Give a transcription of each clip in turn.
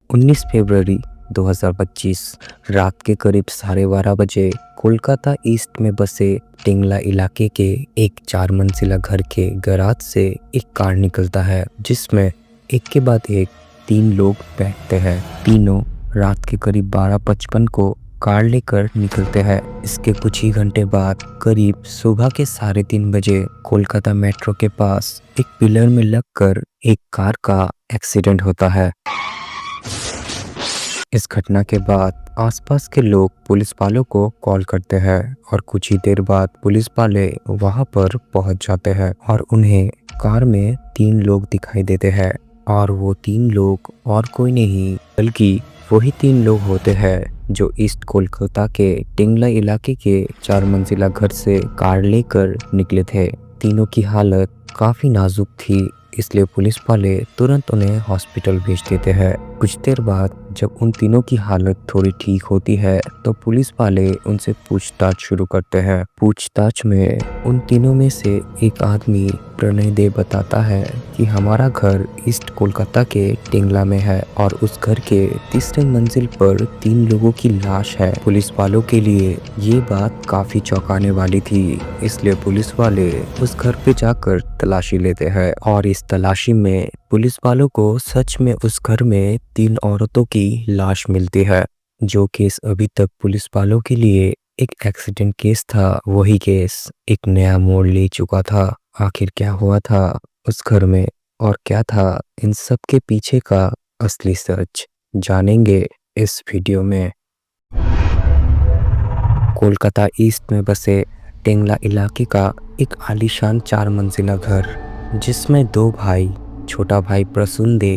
19 फरवरी 2025 रात के करीब 12:30 बजे कोलकाता ईस्ट में बसे टिंगला इलाके के एक 4 मंजिला घर के गैराज से एक कार निकलता है जिसमें एक के बाद एक 3 लोग बैठते हैं। तीनों रात के करीब 12:55 को कार लेकर निकलते हैं। इसके कुछ ही घंटे बाद करीब सुबह के 3:30 बजे कोलकाता मेट्रो के पास एक पिलर में लगकर एक कार का एक्सीडेंट होता है। इस घटना के बाद आसपास के लोग पुलिस वालों को कॉल करते हैं और कुछ ही देर बाद पुलिस वाले वहां पर पहुंच जाते हैं और उन्हें कार में 3 लोग दिखाई देते हैं और वो 3 लोग और कोई नहीं बल्कि वही 3 लोग होते हैं जो ईस्ट कोलकाता के टिंगला इलाके के 4 मंजिला घर से कार लेकर निकले थे। तीनों की हालत काफी नाजुक थी, इसलिए पुलिस वाले तुरंत उन्हें हॉस्पिटल भेज देते हैं। कुछ देर बाद जब उन तीनों की हालत थोड़ी ठीक होती है तो पुलिस वाले उनसे पूछताछ शुरू करते हैं। पूछताछ में उन तीनों में से एक आदमी प्रणय दे बताता है कि हमारा घर ईस्ट कोलकाता के टिंगला में है और उस घर के तीसरे मंजिल पर 3 लोगों की लाश है। पुलिस वालों के लिए ये बात काफी चौंकाने वाली थी, इसलिए पुलिस वाले उस घर पे जाकर तलाशी लेते हैं और इस तलाशी में पुलिस वालों को सच में उस घर में 3 औरतों की लाश मिलती है। जो केस अभी तक पुलिस वालों के लिए एक एक्सीडेंट केस था, वही केस एक नया मोड़ ले चुका था। आखिर क्या हुआ था उस घर में और क्या था इन सब के पीछे का असली सच, जानेंगे इस वीडियो में। कोलकाता ईस्ट में बसे टिंगला इलाके का एक आलीशान 4 मंजिला घर जिसमें 2 भाई, छोटा भाई प्रसून दे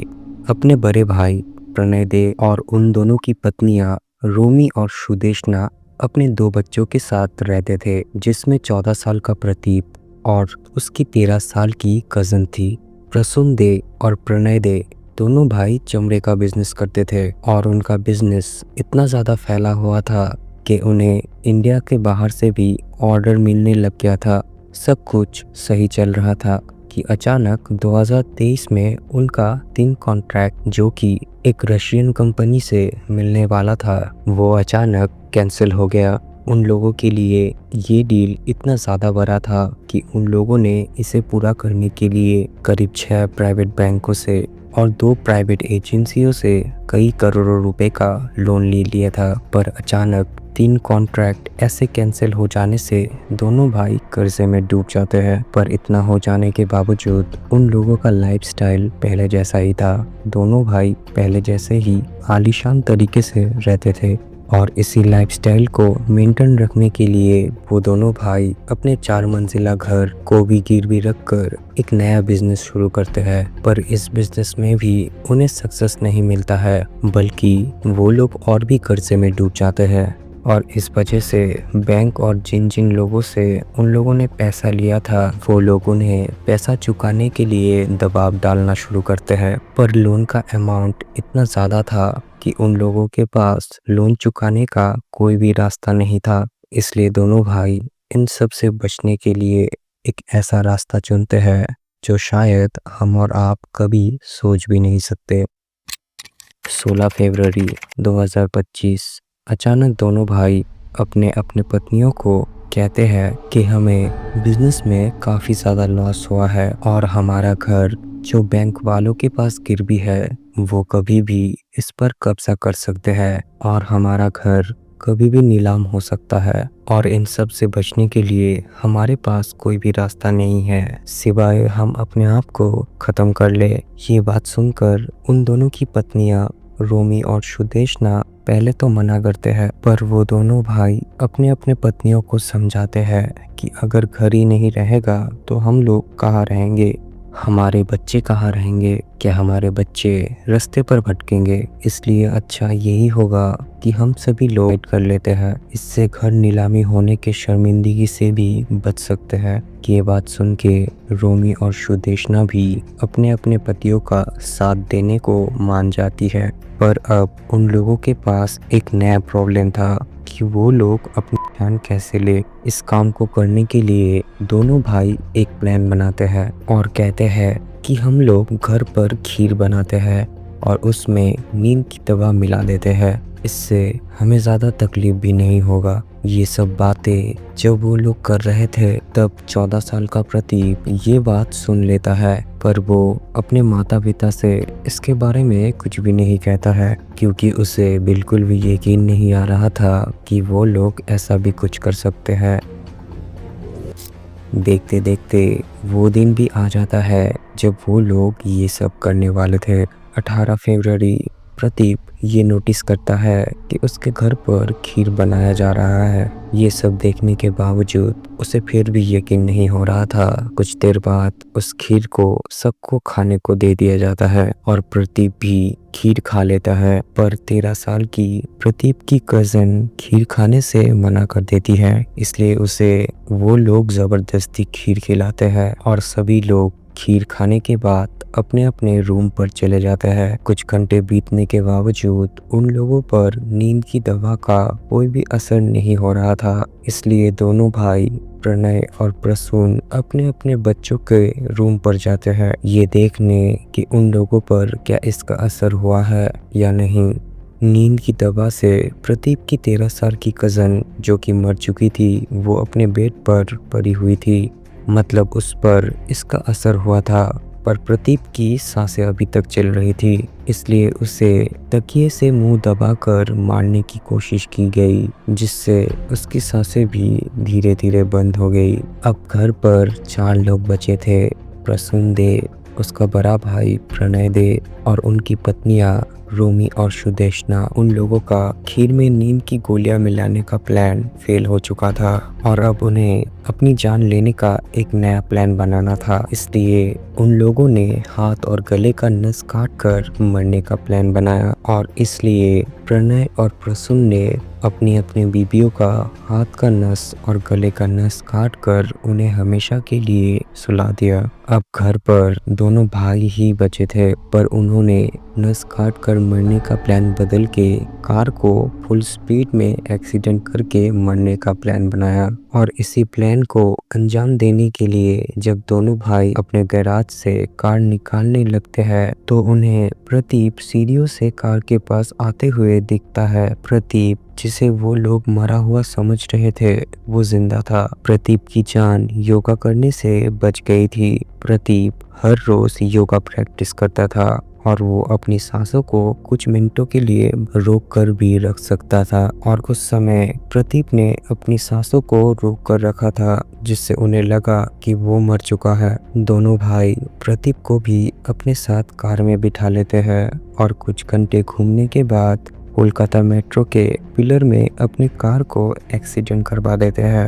अपने बड़े भाई प्रणय दे और उन दोनों की पत्नियां रोमी और सुदेशना अपने 2 बच्चों के साथ रहते थे, जिसमें 14 साल का प्रदीप और उसकी 13 साल की कज़न थी। प्रसून दे और प्रणय दे दोनों भाई चमड़े का बिजनेस करते थे और उनका बिजनेस इतना ज़्यादा फैला हुआ था कि उन्हें इंडिया के बाहर से भी ऑर्डर मिलने लग गया था। सब कुछ सही चल रहा था कि अचानक 2023 में उनका 3 कॉन्ट्रैक्ट जो कि एक रशियन कंपनी से मिलने वाला था, वो अचानक कैंसिल हो गया। उन लोगों के लिए ये डील इतना ज़्यादा बड़ा था कि उन लोगों ने इसे पूरा करने के लिए करीब 6 प्राइवेट बैंकों से और 2 प्राइवेट एजेंसियों से कई करोड़ों रुपए का लोन ले लिया था। पर अचानक 3 कॉन्ट्रैक्ट ऐसे कैंसिल हो जाने से दोनों भाई कर्जे में डूब जाते हैं। पर इतना हो जाने के बावजूद उन लोगों का लाइफस्टाइल पहले जैसा ही था। दोनों भाई पहले जैसे ही आलीशान तरीके से रहते थे और इसी लाइफस्टाइल को मेंटेन रखने के लिए वो दोनों भाई अपने 4 मंजिला घर को भी गिरवी रखकर एक नया बिजनेस शुरू करते हैं। पर इस बिजनेस में भी उन्हें सक्सेस नहीं मिलता है, बल्कि वो लोग और भी कर्जे में डूब जाते हैं और इस वजह से बैंक और जिन जिन लोगों से उन लोगों ने पैसा लिया था, वो लोग उन्हें पैसा चुकाने के लिए दबाव डालना शुरू करते हैं। पर लोन का अमाउंट इतना ज़्यादा था कि उन लोगों के पास लोन चुकाने का कोई भी रास्ता नहीं था। इसलिए दोनों भाई इन सब से बचने के लिए एक ऐसा रास्ता चुनते हैं जो शायद हम और आप कभी सोच भी नहीं सकते। 16 फरवरी 2025 अचानक दोनों भाई अपने अपने पत्नियों को कहते हैं कि हमें बिजनेस में काफ़ी ज़्यादा लॉस हुआ है और हमारा घर जो बैंक वालों के पास गिरवी है वो कभी भी इस पर कब्जा कर सकते हैं और हमारा घर कभी भी नीलाम हो सकता है और इन सब से बचने के लिए हमारे पास कोई भी रास्ता नहीं है सिवाय हम अपने आप को ख़त्म कर ले। ये बात सुनकर उन दोनों की पत्नियां रोमी और सुदेशना पहले तो मना करते हैं, पर वो दोनों भाई अपने अपने पत्नियों को समझाते हैं कि अगर घर ही नहीं रहेगा तो हम लोग कहाँ रहेंगे, हमारे बच्चे कहाँ रहेंगे, क्या हमारे बच्चे रास्ते पर भटकेंगे। इसलिए अच्छा यही होगा कि हम सभी लोग वेट कर लेते हैं, इससे घर नीलामी होने के शर्मिंदगी से भी बच सकते हैं। कि ये बात सुन के रोमी और सुदेशना भी अपने अपने पतियों का साथ देने को मान जाती है। पर अब उन लोगों के पास एक नया प्रॉब्लम था कि वो लोग अपनी जान कैसे ले। इस काम को करने के लिए दोनों भाई एक प्लान बनाते हैं और कहते हैं कि हम लोग घर पर खीर बनाते हैं और उसमें नींद की दवा मिला देते हैं। इससे हमें ज़्यादा तकलीफ भी नहीं होगा। ये सब बातें जब वो लोग कर रहे थे तब 14 साल का प्रदीप ये बात सुन लेता है, पर वो अपने माता पिता से इसके बारे में कुछ भी नहीं कहता है, क्योंकि उसे बिल्कुल भी यकीन नहीं आ रहा था कि वो लोग ऐसा भी कुछ कर सकते हैं। देखते देखते वो दिन भी आ जाता है जब वो लोग ये सब करने वाले थे। 18 फरवरी प्रदीप ये नोटिस करता है कि उसके घर पर खीर बनाया जा रहा है। ये सब देखने के बावजूद उसे फिर भी यकीन नहीं हो रहा था। कुछ देर बाद उस खीर को सबको खाने को दे दिया जाता है और प्रदीप भी खीर खा लेता है, पर 13 साल की प्रदीप की कज़न खीर खाने से मना कर देती है। इसलिए उसे वो लोग ज़बरदस्ती खीर खिलाते हैं और सभी लोग खीर खाने के बाद अपने अपने रूम पर चले जाते हैं। कुछ घंटे बीतने के बावजूद उन लोगों पर नींद की दवा का कोई भी असर नहीं हो रहा था। इसलिए दोनों भाई प्रणय और प्रसून अपने अपने बच्चों के रूम पर जाते हैं, ये देखने कि उन लोगों पर क्या इसका असर हुआ है या नहीं। नींद की दवा से प्रदीप की 13 साल की कज़न जो कि मर चुकी थी, वो अपने बेड पर पड़ी हुई थी, मतलब उस पर इसका असर हुआ था। पर प्रदीप की सांसें अभी तक चल रही थी, इसलिए उसे तकिए से मुंह दबाकर मारने की कोशिश की गई, जिससे उसकी सांसें भी धीरे धीरे बंद हो गई। अब घर पर 4 लोग बचे थे, प्रसून दे, उसका बड़ा भाई प्रणय दे और उनकी पत्नियां रोमी और सुदेशना। उन लोगों का खीर में नींद की गोलियां मिलाने का प्लान फेल हो चुका था और अब उन्हें अपनी जान लेने का एक नया प्लान बनाना था। इसलिए उन लोगों ने हाथ और गले का नस काट कर मरने का प्लान बनाया और इसलिए प्रणय और प्रसून ने अपनी अपनी बीबियों का हाथ का नस और गले का नस काट कर उन्हें हमेशा के लिए सुला दिया। अब घर पर दोनों भाई ही बचे थे, पर उन्होंने नस काट कर मरने का प्लान बदल के कार को फुल स्पीड में एक्सीडेंट करके मरने का प्लान बनाया। और इसी प्लान को अंजाम देने के लिए जब दोनों भाई अपने गैराज से कार निकालने लगते हैं तो उन्हें प्रदीप सीढ़ियों से कार के पास आते हुए दिखता है। प्रदीप, जिसे वो लोग मरा हुआ समझ रहे थे, वो जिंदा था। प्रदीप की जान योगा करने से बच गई थी। प्रदीप हर रोज योगा प्रैक्टिस करता था और वो अपनी सांसों को कुछ मिनटों के लिए रोक कर भी रख सकता था, और कुछ समय प्रदीप ने अपनी सांसों को रोक कर रखा था, जिससे उन्हें लगा कि वो मर चुका है। दोनों भाई प्रदीप को भी अपने साथ कार में बिठा लेते हैं और कुछ घंटे घूमने के बाद कोलकाता मेट्रो के पिलर में अपनी कार को एक्सीडेंट करवा देते हैं।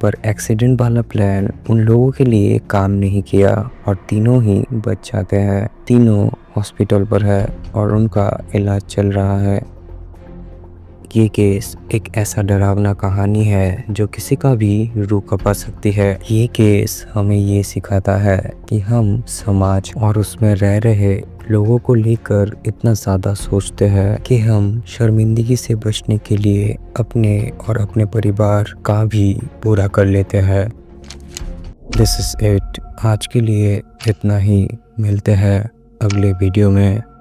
पर एक्सीडेंट वाला प्लान उन लोगों के लिए काम नहीं किया और तीनों ही बच जाते हैं। तीनों हॉस्पिटल पर है और उनका इलाज चल रहा है। ये केस एक ऐसा डरावना कहानी है जो किसी का भी रूह कँपा सकती है। ये केस हमें ये सिखाता है कि हम समाज और उसमें रह रहे लोगों को लेकर इतना ज़्यादा सोचते हैं कि हम शर्मिंदगी से बचने के लिए अपने और अपने परिवार का भी बुरा कर लेते हैं। This is it. आज के लिए इतना ही। मिलते हैं अगले वीडियो में।